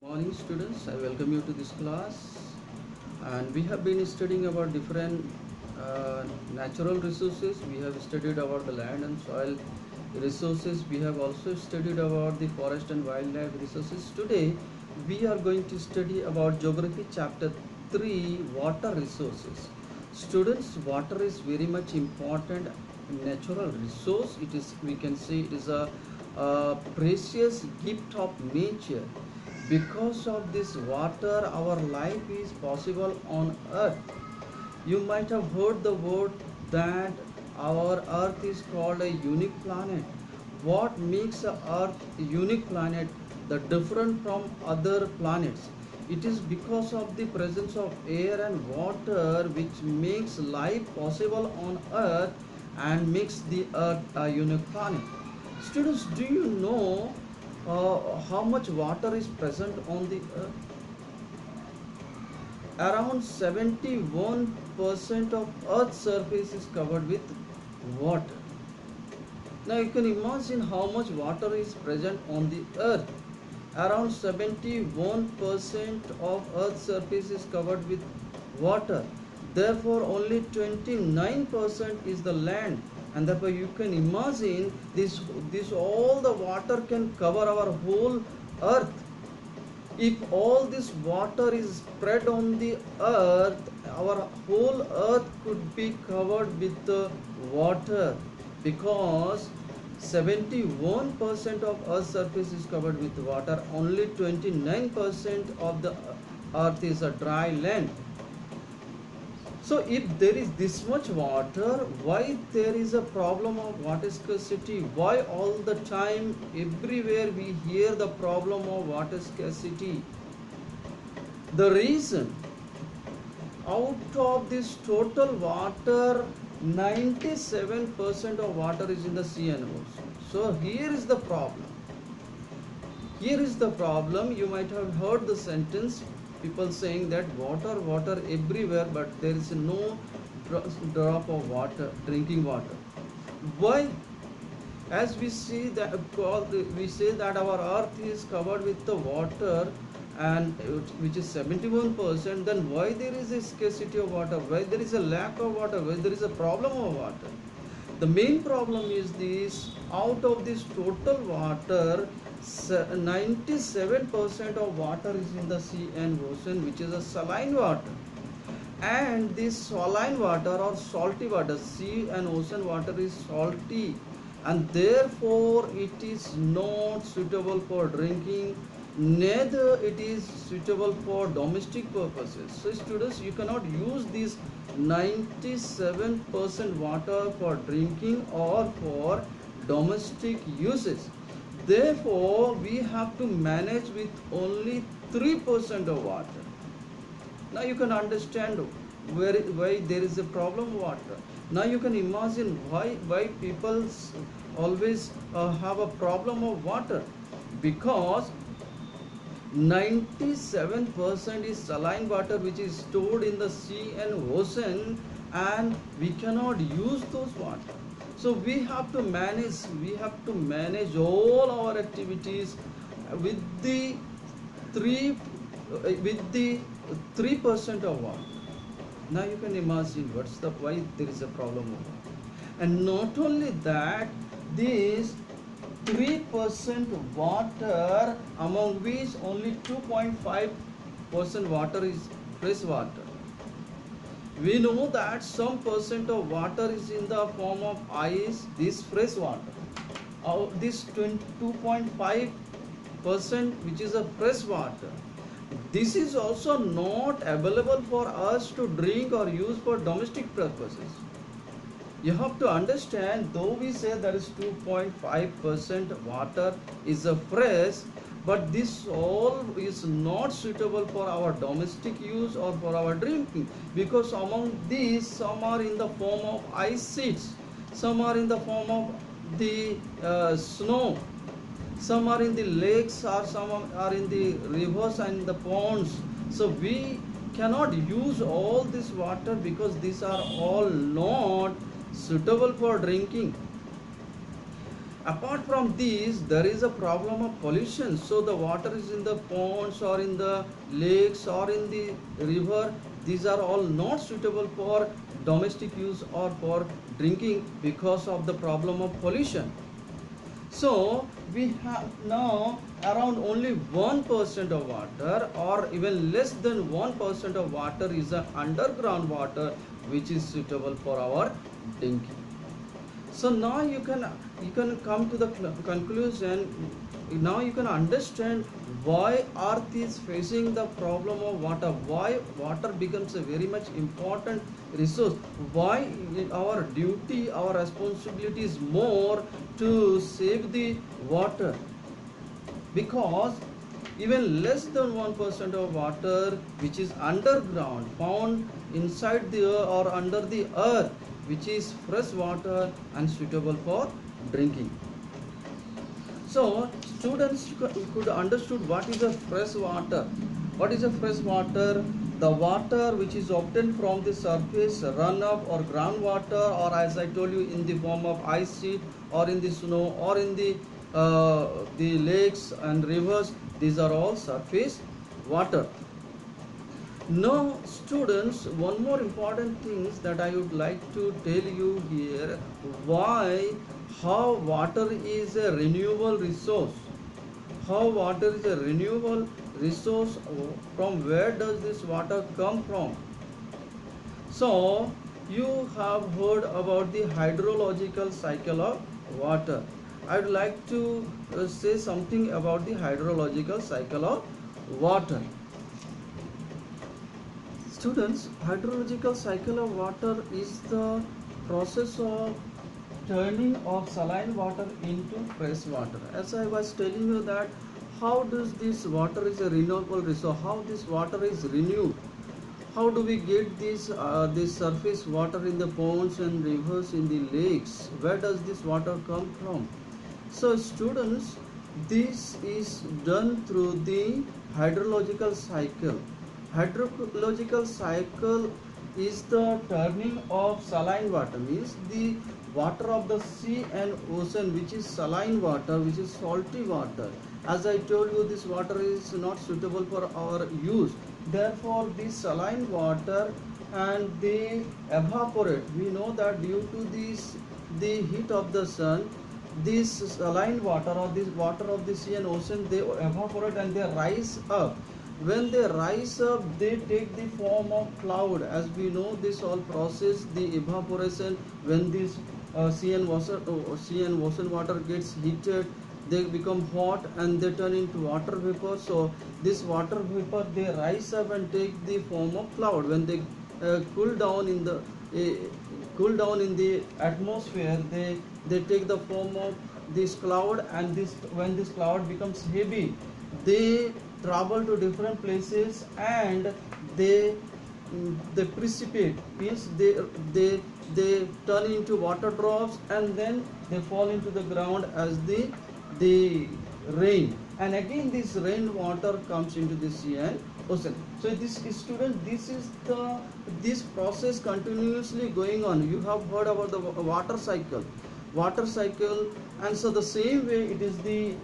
Morning students, I welcome you to this class, and we have been studying about different natural resources. We have studied about the land and soil resources. We have also studied about the forest and wildlife resources. Today we are going to study about geography chapter 3, water resources. Students, water is very much important natural resource. It is, we can say, it is a precious gift of nature. Because of this water, our life is possible on earth. You might have heard the word that our earth is called a unique planet. What makes a earth a unique planet the different from other planets? It is because of the presence of air and water which makes life possible on earth and makes the earth a unique planet. Students, do you know how much water is present on the earth? Around 71% of earth's surface is covered with water. Now you can imagine how much water is present on the earth. Around 71% of earth's surface is covered with water. Therefore only 29% is the land, and therefore you can imagine this all the water can cover our whole earth. If all this water is spread on the earth, our whole earth could be covered with water, because 71% of earth's surface is covered with water. Only 29% of the earth is a dry land. So if there is this much water, why there is a problem of water scarcity? Why all the time everywhere we hear the problem of water scarcity? The reason, out of this total water, 97% of water is in the sea and ocean. So here is the problem. Here is the problem. You might have heard the sentence, people saying that water, water everywhere, but there is no drop of water, drinking water. Why? As we see that, we say that our earth is covered with the water, and which is 71%, then why there is a scarcity of water? Why there is a lack of water? Why there is a problem of water? The main problem is this: out of this total water, 97% of water is in the sea and ocean, which is a saline water. And this saline water or salty water, sea and ocean water is salty, and therefore it is not suitable for drinking, neither it is suitable for domestic purposes. So students, you cannot use this 97% water for drinking or for domestic uses. Therefore we have to manage with only 3% of water. Now you can understand why there is a problem of water. Now you can imagine why people always have a problem of water, because 97% is saline water which is stored in the sea and ocean, and we cannot use those water. So we have to manage all our activities with the 3% of water. Now you can imagine why there is a problem of water. And not only that, this 3% water, among which only 2.5% water is fresh water. We know that some percent of water is in the form of ice, this fresh water. This 2.5% which is a fresh water, this is also not available for us to drink or use for domestic purposes. You have to understand, though we say there is 2.5% water is a fresh, but this all is not suitable for our domestic use or for our drinking, because among these, some are in the form of ice sheets, some are in the form of the snow, some are in the lakes, or some are in the rivers and the ponds. So we cannot use all this water because these are all not suitable for drinking. Apart from these, there is a problem of pollution. So the water is in the ponds or in the lakes or in the river. These are all not suitable for domestic use or for drinking because of the problem of pollution. So we have now around only 1% of water, or even less than 1% of water is a underground water which is suitable for our drinking. So now you can come to the conclusion. Now you can understand why earth is facing the problem of water, why water becomes a very much important resource, why our duty, our responsibility is more to save the water. Because even less than 1% of water which is underground, found inside the earth or under the earth, which is fresh water and suitable for drinking. So students could understood what is a fresh water. What is a fresh water? The water which is obtained from the surface, runoff or groundwater, or as I told you, in the form of ice sheet or in the snow or in the lakes and rivers. These are all surface water. Now students, one more important thing that I would like to tell you here, why, how water is a renewable resource. How water is a renewable resource, from where does this water come from? So you have heard about the hydrological cycle of water. I would like to say something about the hydrological cycle of water. Students, hydrological cycle of water is the process of turning of saline water into fresh water. As I was telling you that how does this water is a renewable resource, how this water is renewed, how do we get this surface water in the ponds and rivers, in the lakes, where does this water come from? So students, this is done through the hydrological cycle. Hydrological cycle is the turning of saline water, means the water of the sea and ocean, which is saline water, which is salty water. As I told you, this water is not suitable for our use. Therefore, this saline water and they evaporate. We know that due to the heat of the sun, this saline water or this water of the sea and ocean, they evaporate and they rise up. When they rise up, they take the form of cloud. As we know, this all process, the evaporation, when this sea and ocean water gets heated, they become hot and they turn into water vapor. So this water vapor, they rise up and take the form of cloud. When they cool down in the atmosphere, they take the form of this cloud, and this, when this cloud becomes heavy, they travel to different places and they they precipitate, means they turn into water drops and then they fall into the ground as the rain, and again this rain water comes into the sea and ocean. So this student, this process continuously going on. You have heard about the water cycle, and so the same way it is the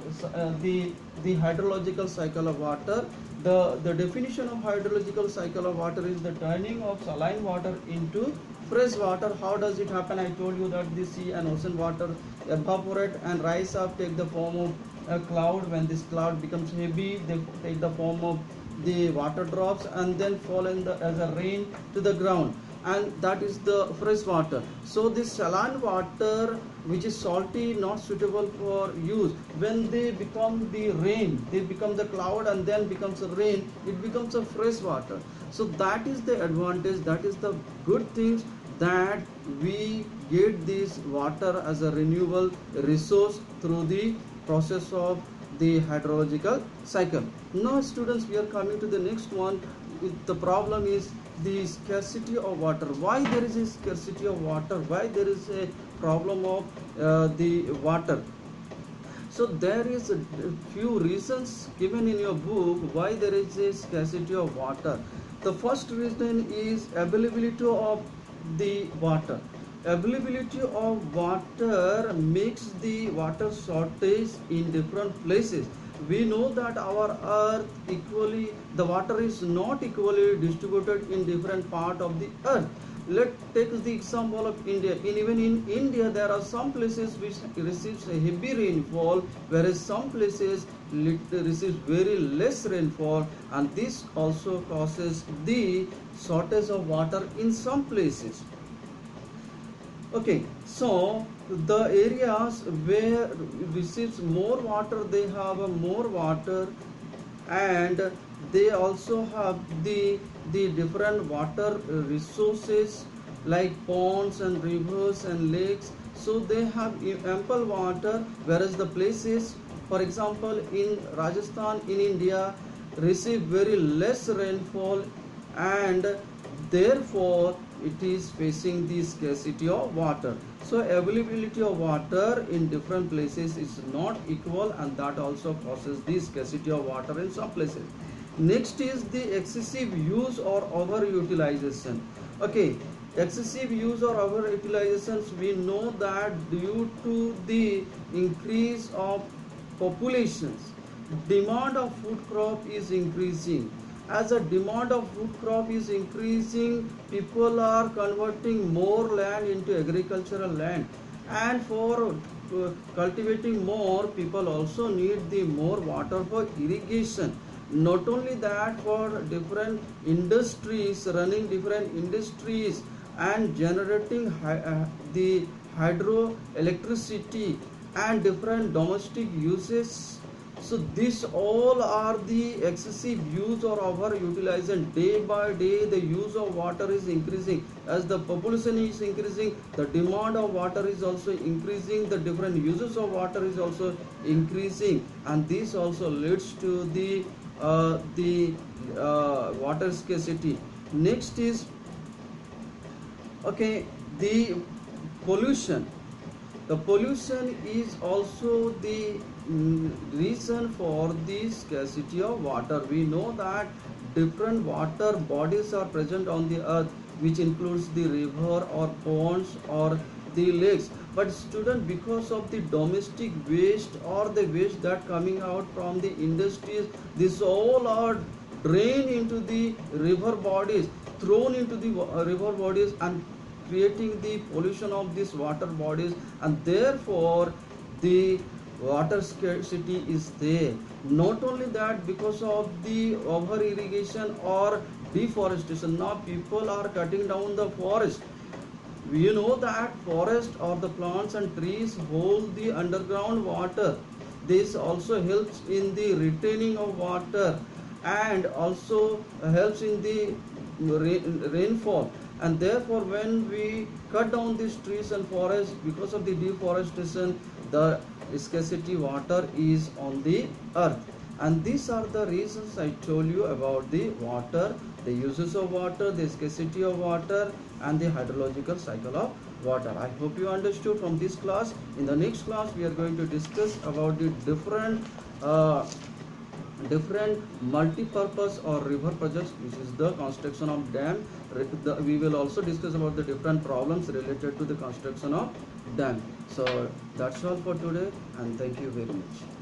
hydrological cycle of water. The definition of hydrological cycle of water is the turning of saline water into fresh water. How does it happen? I told you that the sea and ocean water evaporate and rise up, take the form of a cloud. When this cloud becomes heavy, they take the form of the water drops and then fall as a rain to the ground, and that is the fresh water. So this saline water, which is salty, not suitable for use, when they become the rain, they become the cloud and then becomes a rain, it becomes a fresh water. So that is the advantage, that is the good things, that we get this water as a renewable resource through the process of the hydrological cycle. Now students, we are coming to the next one. The problem is the scarcity of water. Why there is a scarcity of water? Why there is a problem of the water? So there is a few reasons given in your book why there is a scarcity of water. The first reason is availability of the water. availability of water makes the water shortage in different places. We know that our earth equally, the water is not equally distributed in different part of the earth. Let's take the example of India. Even in India, there are some places which receives a heavy rainfall, whereas some places receives very less rainfall, and this also causes the shortage of water in some places. Okay, so the areas where receives more water, they have a more water, and they also have the different water resources like ponds and rivers and lakes. So they have ample water, whereas the places, for example, in Rajasthan in India, receive very less rainfall, and therefore it is facing the scarcity of water. So availability of water in different places is not equal, and that also causes the scarcity of water in some places. Next is the excessive use or overutilization. Okay, excessive use or overutilizations, we know that due to the increase of populations, demand of food crop is increasing. As the demand of food crop is increasing, people are converting more land into agricultural land, and for cultivating more, people also need the more water for irrigation. Not only that, for different industries, running different industries and generating the hydroelectricity and different domestic uses. So these all are the excessive use or overutilization. Day by day the use of water is increasing. As the population is increasing, the demand of water is also increasing, the different uses of water is also increasing, and this also leads to the water scarcity. Next is, okay, the pollution. The pollution is also the reason for the scarcity of water. We know that different water bodies are present on the earth, which includes the river or ponds or the lakes. But student, because of the domestic waste or the waste that coming out from the industries, this all are drained into the river bodies, thrown into the river bodies, and creating the pollution of these water bodies, and therefore the water scarcity is there. Not only that, because of the over irrigation or deforestation, now people are cutting down the forest. You know that forest or the plants and trees hold the underground water. This also helps in the retaining of water, and also helps in the rainfall. And therefore when we cut down these trees and forests, because of the deforestation, the scarcity water is on the earth. And these are the reasons I told you about the water, the uses of water, the scarcity of water, and the hydrological cycle of water. I hope you understood from this class. In the next class we are going to discuss about the different multi-purpose or river projects, which is the construction of dam. We will also discuss about the different problems related to the construction of dam. So that's all for today, and thank you very much.